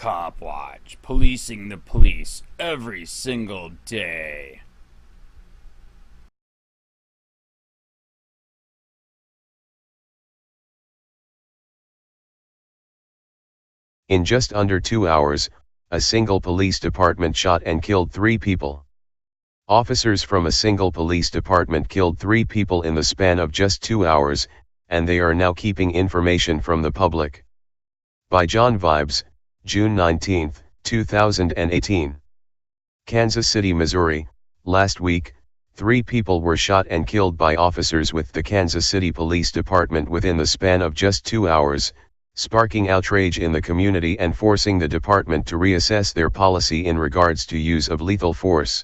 COPWATCH, policing the police every single day. In just under 2 hours, a single police department shot and killed 3 people. Officers from a single police department killed 3 people in the span of just 2 hours, and they are now keeping information from the public. By John Vibes, June 19, 2018. Kansas City, Missouri. Last week, 3 people were shot and killed by officers with the Kansas City Police Department within the span of just 2 hours, sparking outrage in the community and forcing the department to reassess their policy in regards to use of lethal force.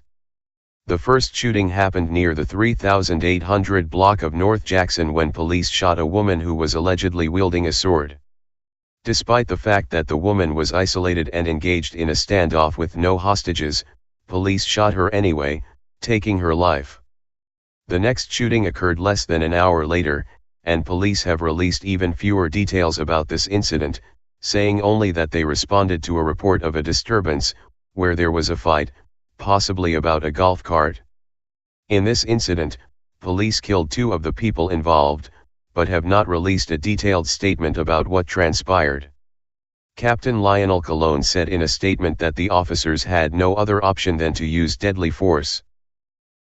The first shooting happened near the 3800 block of North Jackson when police shot a woman who was allegedly wielding a sword. Despite the fact that the woman was isolated and engaged in a standoff with no hostages, police shot her anyway, taking her life. The next shooting occurred less than an hour later, and police have released even fewer details about this incident, saying only that they responded to a report of a disturbance, where there was a fight, possibly about a golf cart. In this incident, police killed 2 of the people involved, but have not released a detailed statement about what transpired. Captain Lionel Colon said in a statement that the officers had no other option than to use deadly force.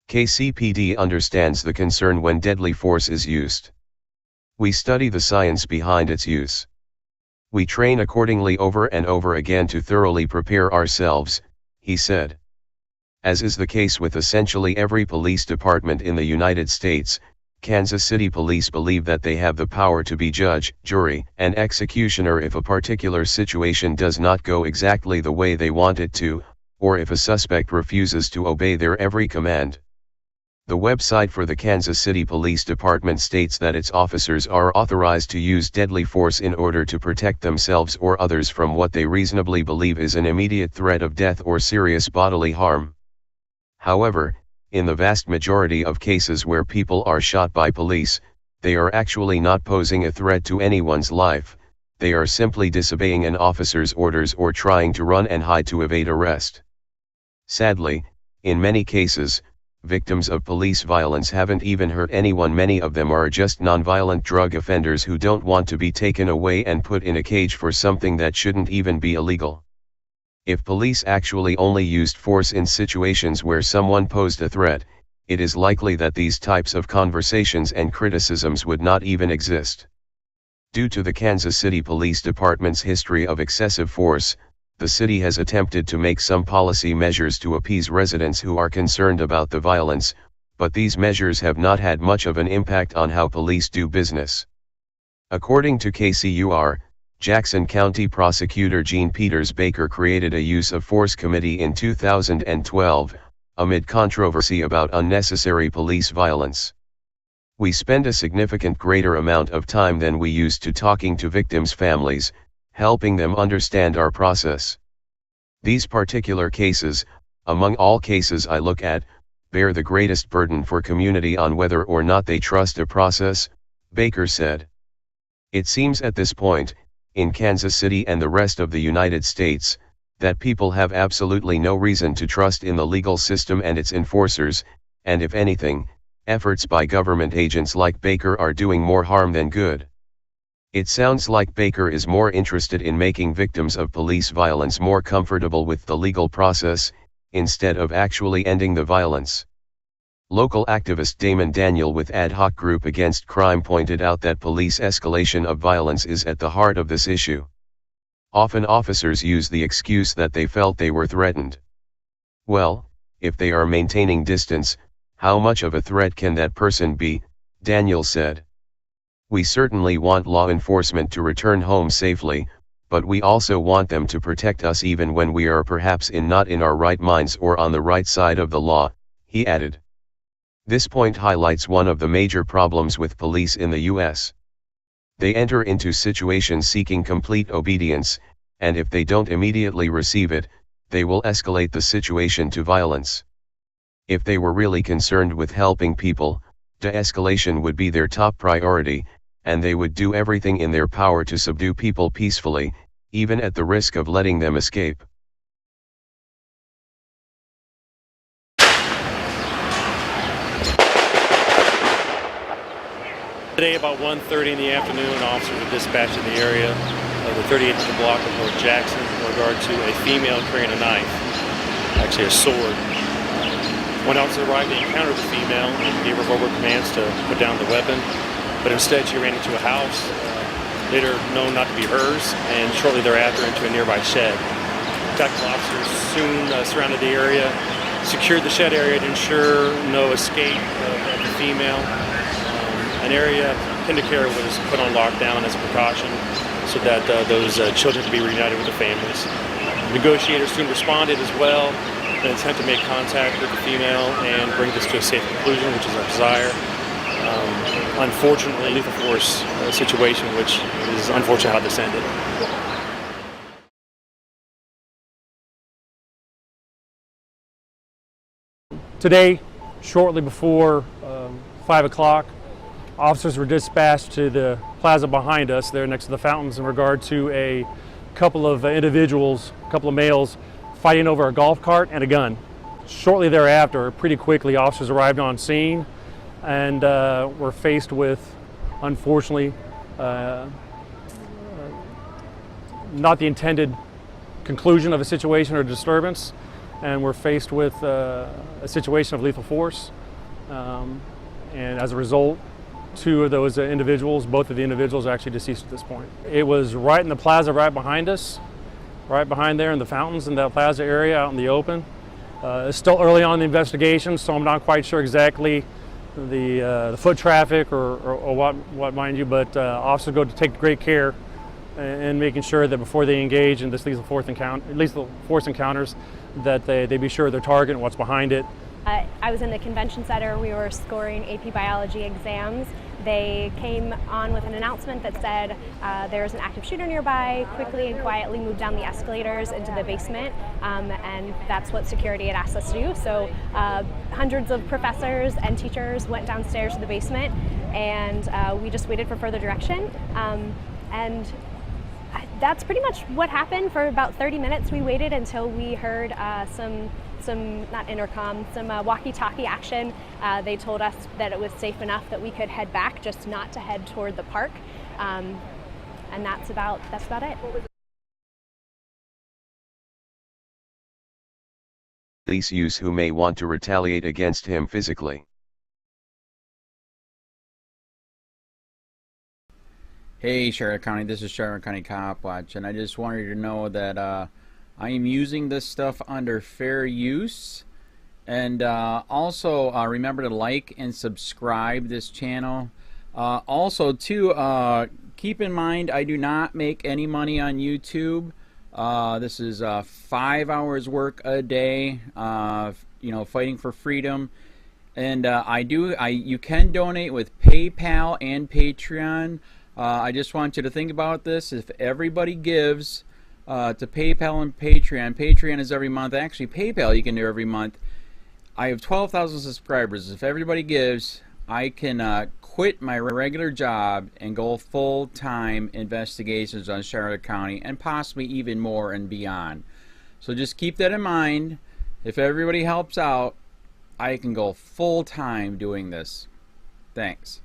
KCPD understands the concern when deadly force is used. We study the science behind its use. We train accordingly over and over again to thoroughly prepare ourselves, he said. As is the case with essentially every police department in the United States, Kansas City Police believe that they have the power to be judge, jury, and executioner if a particular situation does not go exactly the way they want it to, or if a suspect refuses to obey their every command. The website for the Kansas City Police Department states that its officers are authorized to use deadly force in order to protect themselves or others from what they reasonably believe is an immediate threat of death or serious bodily harm. However, in the vast majority of cases where people are shot by police, they are actually not posing a threat to anyone's life, they are simply disobeying an officer's orders or trying to run and hide to evade arrest. Sadly, in many cases, victims of police violence haven't even hurt anyone. Many of them are just nonviolent drug offenders who don't want to be taken away and put in a cage for something that shouldn't even be illegal. If police actually only used force in situations where someone posed a threat, it is likely that these types of conversations and criticisms would not even exist. Due to the Kansas City Police Department's history of excessive force, the city has attempted to make some policy measures to appease residents who are concerned about the violence, but these measures have not had much of an impact on how police do business. According to KCUR, Jackson County Prosecutor Gene Peters Baker created a use of force committee in 2012, amid controversy about unnecessary police violence. We spend a significant greater amount of time than we used to talking to victims' families, helping them understand our process. These particular cases, among all cases I look at, bear the greatest burden for community on whether or not they trust a process, Baker said. It seems at this point, in Kansas City and the rest of the United States, that people have absolutely no reason to trust in the legal system and its enforcers, and if anything, efforts by government agents like Baker are doing more harm than good. It sounds like Baker is more interested in making victims of police violence more comfortable with the legal process, instead of actually ending the violence. Local activist Damon Daniel with Ad Hoc Group Against Crime pointed out that police escalation of violence is at the heart of this issue. Often officers use the excuse that they felt they were threatened. Well, if they are maintaining distance, how much of a threat can that person be? Daniel said. We certainly want law enforcement to return home safely, but we also want them to protect us even when we are perhaps not in our right minds or on the right side of the law, he added. This point highlights one of the major problems with police in the U.S. They enter into situations seeking complete obedience, and if they don't immediately receive it, they will escalate the situation to violence. If they were really concerned with helping people, de-escalation would be their top priority, and they would do everything in their power to subdue people peacefully, even at the risk of letting them escape. Today about 1:30 in the afternoon, officers were dispatched in the area of the 38th block of North Jackson in regard to a female carrying a knife, actually a sword. One officer arrived and encountered the female and gave her verbal commands to put down the weapon, but instead she ran into a house, later known not to be hers, and shortly thereafter into a nearby shed. Tactical officers soon surrounded the area, secured the shed area to ensure no escape of the female. An area KENNETH was put on lockdown as a precaution so that those children could be reunited with their families. Negotiators soon responded as well in an attempt to make contact with the female and bring this to a safe conclusion, which is our desire. Unfortunately, lethal force situation, which is unfortunate how this ended. Today, shortly before 5 o'clock, officers were dispatched to the plaza behind us there next to the fountains in regard to a couple of individuals, a couple of males, fighting over a golf cart and a gun. Shortly thereafter, pretty quickly, officers arrived on scene and were faced with, unfortunately, not the intended conclusion of a situation or disturbance, and were faced with a situation of lethal force. And as a result, two of those individuals, both of the individuals are actually deceased at this point. It was right in the plaza right behind us, right behind there in the fountains in that plaza area out in the open. It's still early on in the investigation, so I'm not quite sure exactly the foot traffic or what mind you, but officers go to take great care in making sure that before they engage in this lethal force encounters, that they be sure of their target and what's behind it. I was in the convention center. We were scoring AP biology exams. They came on with an announcement that said there's an active shooter nearby. Quickly and quietly moved down the escalators into the basement, and that's what security had asked us to do. So hundreds of professors and teachers went downstairs to the basement, and we just waited for further direction. And that's pretty much what happened. For about 30 minutes we waited until we heard some not intercom, some walkie-talkie action. They told us that it was safe enough that we could head back, just not to head toward the park. And that's about it. Police use who may want to retaliate against him physically. Hey Charlotte County, this is Charlotte County COPWATCH, and I just wanted you to know that I am using this stuff under fair use. And also remember to like and subscribe this channel. Also too, keep in mind I do not make any money on YouTube. This is 5 hours work a day, you know, fighting for freedom. And you can donate with PayPal and Patreon. I just want you to think about this. If everybody gives to PayPal and Patreon, Patreon is every month. Actually, PayPal you can do every month. I have 12,000 subscribers. If everybody gives, I can quit my regular job and go full-time investigations on Charlotte County and possibly even more and beyond. So just keep that in mind. If everybody helps out, I can go full-time doing this. Thanks.